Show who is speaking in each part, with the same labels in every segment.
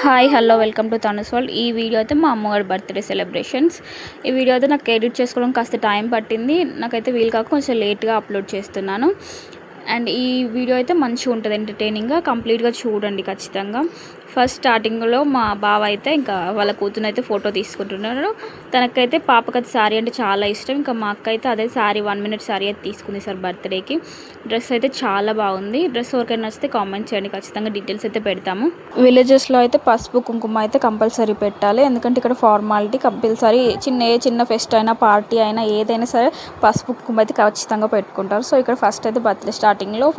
Speaker 1: Hi hello welcome to Tanus world. ఈ video అయితే మా అమ్మగారి బర్త్డే సెలబ్రేషన్స్. ఈ వీడియో అయితే నాకు ఎడిట్ చేసుకోవడం కాస్త టైం పట్టింది. నాకైతే వీలు కాక కొంచెం లేట్గా అప్లోడ్ చేస్తున్నాను. అండ్ ఈ వీడియో అయితే మంచిగా ఉంటుంది, ఎంటర్టైనింగ్గా. కంప్లీట్గా చూడండి ఖచ్చితంగా. ఫస్ట్ స్టార్టింగ్లో మా బావ అయితే ఇంకా వాళ్ళ కూతురు అయితే ఫోటో తీసుకుంటున్నారు. తనకైతే పాపకైతే శారీ అంటే చాలా ఇష్టం. ఇంకా మా అక్క అయితే అదే శారీ 1 minute శారీ అయితే తీసుకుంది సార్ బర్త్డేకి. డ్రెస్ అయితే చాలా బాగుంది. డ్రెస్ ఎవరికైనా నచ్చితే కామెంట్ చేయండి, ఖచ్చితంగా డీటెయిల్స్ అయితే పెడతాము. విలేజెస్లో అయితే పసుపు కుంకుమ అయితే కంపల్సరీ పెట్టాలి, ఎందుకంటే ఇక్కడ ఫార్మాలిటీ కంపల్సరీ. చిన్న ఫెస్ట్ అయినా పార్టీ అయినా ఏదైనా సరే పసుపు కుంకుమ అయితే ఖచ్చితంగా పెట్టుకుంటారు. సో ఇక్కడ ఫస్ట్ అయితే బర్త్డే స్టార్టింగ్లో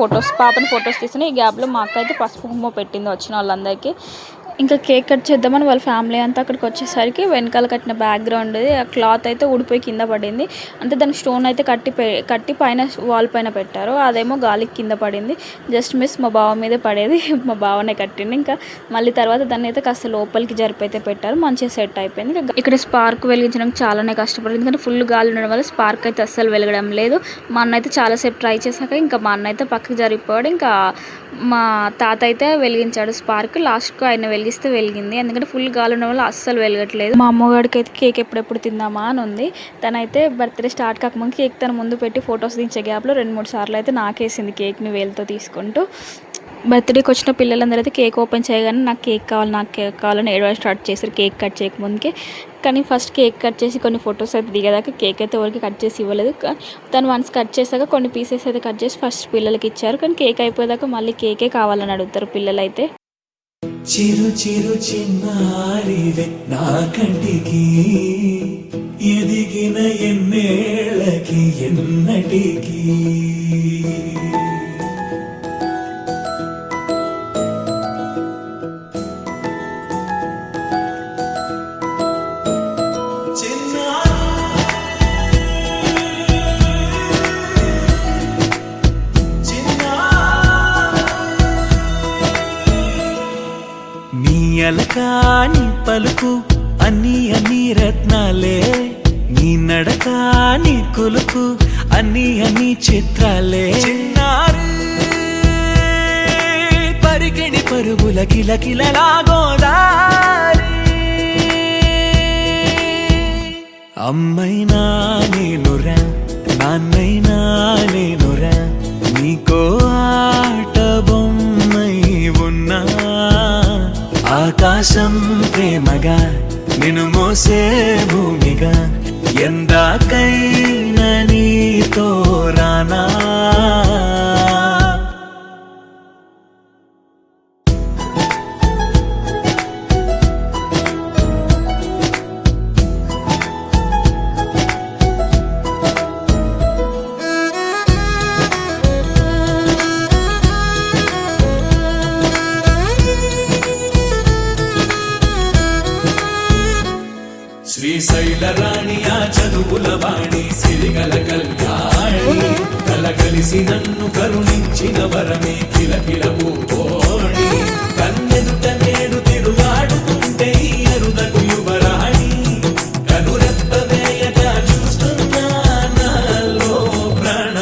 Speaker 1: పాపని ఫొటోస్ తీసుకుని ఈ గ్యాప్లో మా అక్క అయితే పసుపు కుంకుమ పెట్టింది వచ్చిన వాళ్ళందరికీ. ఇంకా కేక్ కట్ చేద్దామని వాళ్ళ ఫ్యామిలీ అంతా అక్కడికి వచ్చేసరికి వెనకాల కట్టిన బ్యాక్గ్రౌండ్ ఆ క్లాత్ అయితే ఊడిపోయి కింద పడింది. అంటే దానికి స్టోన్ అయితే కట్టి పైన వాల్ పైన పెట్టారు, అదేమో గాలికి కింద పడింది. జస్ట్ మిస్ మా బావ మీదే పడేది, మా బావనే కట్టింది. ఇంకా మళ్ళీ తర్వాత దాన్ని అయితే కాస్త లోపలికి జరిపైతే పెట్టారు, మంచిగా సెట్ అయిపోయింది. ఇక్కడ స్పార్క్ వెలిగించడానికి చాలానే కష్టపడింది, ఎందుకంటే ఫుల్ గాలి ఉండడం వల్ల స్పార్క్ అయితే అస్సలు వెలగడం లేదు. మా అన్న అయితే చాలాసేపు ట్రై చేశాక ఇంకా మా అన్న అయితే పక్కకి జరిగిపోయాడు. ఇంకా మా తాత అయితే వెలిగించాడు స్పార్క్. లాస్ట్కు ఆయన వెలిగిస్తే వెలిగింది, ఎందుకంటే ఫుల్ గాలి ఉండడం వల్ల అస్సలు వెలగట్లేదు. మా అమ్మగాడికి అయితే కేక్ ఎప్పుడెప్పుడు తిందామా అని ఉంది. తనైతే బర్త్డే స్టార్ట్ కాకముందు కేక్ తన ముందు పెట్టి ఫొటోస్ దించే గ్యాప్లో 2-3 సార్లు అయితే నాకేసింది కేక్ని వేలుతో తీసుకుంటూ. బర్త్డేకి వచ్చిన పిల్లలందరూ అయితే కేక్ ఓపెన్ చేయగానే నాకు కేక్ కావాలని ఏడవడం స్టార్ట్ చేశారు, కేక్ కట్ చేయకముందుకే. కానీ ఫస్ట్ కేక్ కట్ చేసి కొన్ని ఫొటోస్ అయితే దిగేదాకా కేక్ అయితే ఎవరికి కట్ చేసి ఇవ్వలేదు. తను వన్స్ కట్ చేశాక కొన్ని పీసెస్ అయితే కట్ చేసి ఫస్ట్ పిల్లలకి ఇచ్చారు. కానీ కేక్ అయిపోయేదాకా మళ్ళీ కేకే కావాలని అడుగుతారు పిల్లలైతే.
Speaker 2: చిరు చిరు చిన్నారివే నా కంటికి ఎదిగిన ఎన్నేళ్ళకి ఎన్నటికి అలకాని పలుకు అన్ని రత్నాలే, నీ నడకాని కొలుకు అన్ని చిత్రాలే. పరికిణి పరుగుల కిలకిలలాగోదారి అమ్మైనా నేనురా నాన్నైనా నేనురా, నీకో ఆట బొమ్మై ఉన్నా. ఆకాశం ప్రేమగా నిన్ను మోసే భూమిగా ఎందాకైనా నీతో రానా. శ్రీశైల రాణి ఆ చదువుల వాణి సిరిగల కళ్యాణి, కలగలిసి నన్ను కరుణించిన వరమే కిలకిల పూకోణి. కన్నెదుట నేడు తిరుగాడుతుంటే ఈ అరుదకు యువరాణి, కనురెప్ప వేయక చూస్తున్నా నాలో ప్రాణ.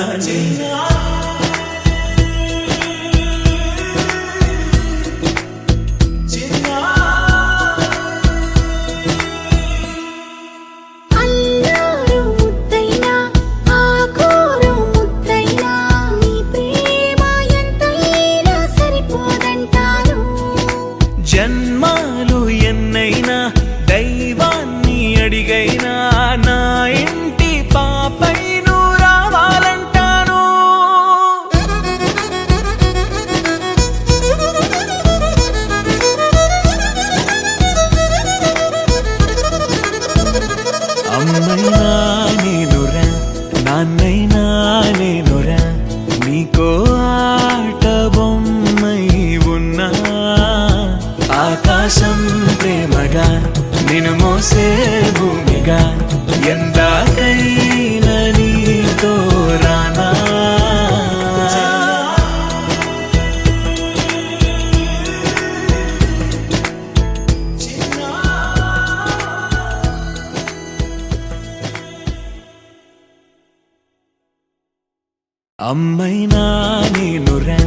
Speaker 2: జన్మాలు ఎన్నైనా దైవాన్ని అడిగైనా నా ఇంటి పాపై నువ్వు రావాలంటాను. అమ్మైనా నేనురా నాన్నైనా నేనురా, నీకో ఆట బొమ్మై ఉన్నా. ఆకాశం ప్రేమగా నిన్ను మోసే భూమిగా ఎందాకైనా నీతో రానా. అమ్మైనా నేనురా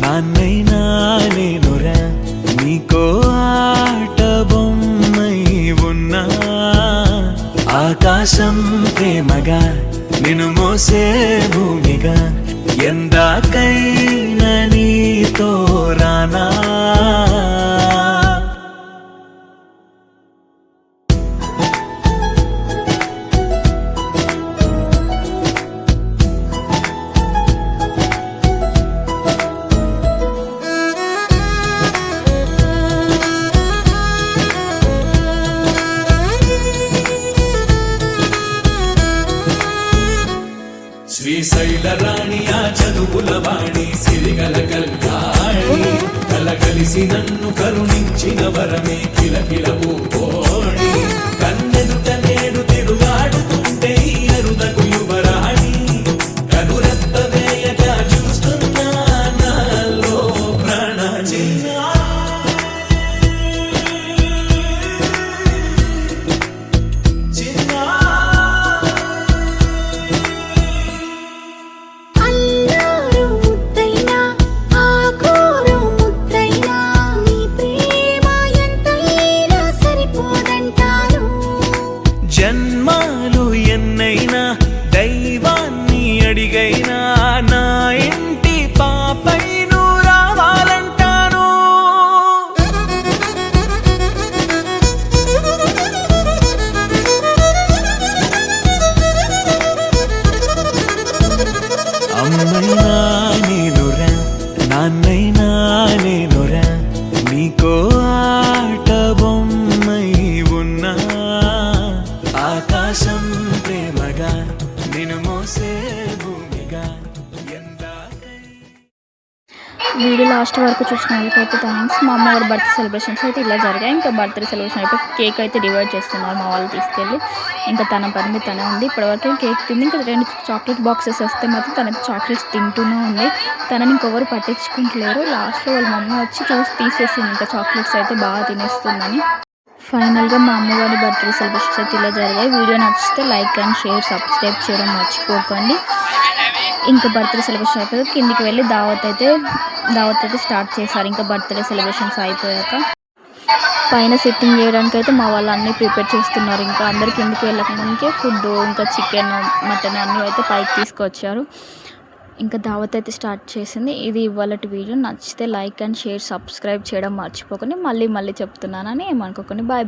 Speaker 2: నాన్నైనా నేనురా, నీకో ఆకాశం ప్రేమగా నిన్ను మోసే భూమిగా ఎందాకైనా నీతో రానా శ్రీశైల రాణి ఆ చదువుల వాణి సిరిగల కల్యాణి కలగలిసి నన్ను కరుణించిన వరమే కిలకిల పూకోణి కన్నెదుట నేడు తిరుగాడుతుంటే ఈ అరుదకు యువరాణి కనురెత్త వేయగా చూస్తున్నా నాలో ప్రాణ జన్మాలు ఎన్నైనా దైవాన్ని అడిగైనా నా ఇంటి పాపై నువ్వు రావాలంటాను అమ్మైనా నేనురా నాన్నైనా నేనురా నీకో ఆట బొమ్మై ఉన్నా ఆకాశం ప్రేమగా నిన్ను మోసే భూమిగా
Speaker 1: వీడియో లాస్ట్ వరకు చూసిన వాళ్ళకైతే థ్యాంక్స్. మా అమ్మగారి బర్త్డే సెలబ్రేషన్స్ అయితే ఇలా జరిగాయి. ఇంకా బర్త్డే సెలబ్రేషన్ అయిపోయి కేక్ అయితే డివైడ్ చేస్తున్నారు మా వాళ్ళు తీసుకెళ్ళి. ఇంకా తన పని మీద తనే ఉంది. ఇప్పటివరకు కేక్ తింది. ఇంకా 2 చాక్లెట్ బాక్సెస్ వస్తే మాత్రం తనకి చాక్లెట్స్ తింటూనే ఉంది. తనని ఇంకెవరు పట్టించుకుంటలేరు. లాస్ట్లో వాళ్ళ మమ్మీ వచ్చి చూసి తీసేసింది. ఇంకా చాక్లెట్స్ అయితే బాగా తినేస్తుందని. ఫైనల్గా మా అమ్మగారి బర్త్డే సెలబ్రేషన్స్ అయితే ఇలా జరిగాయి. వీడియో నచ్చితే లైక్ అండ్ షేర్ సబ్స్క్రైబ్ చేయడం మర్చిపోకండి. ఇంకా బర్త్డే సెలబ్రేషన్ అయిపోయి కిందికి వెళ్ళి దావత్ అయితే స్టార్ట్ చేశారు. ఇంకా బర్త్డే సెలబ్రేషన్స్ అయిపోయాక పైన సిట్టింగ్ చేయడానికి అయితే మా వాళ్ళు అన్నీ ప్రిపేర్ చేస్తున్నారు. ఇంకా అందరు కిందికి వెళ్ళక ముందుకే ఫుడ్ ఇంకా చికెన్ మటన్ అన్నీ అయితే పైకి తీసుకొచ్చారు. ఇంకా దావత్ అయితే స్టార్ట్ చేసింది. ఇది ఇవాళటి వీడియో. నచ్చితే లైక్ అండ్ షేర్ సబ్స్క్రైబ్ చేయడం మర్చిపోకండి. మళ్ళీ చెప్తున్నానని ఏమనుకోకండి. బాయ్.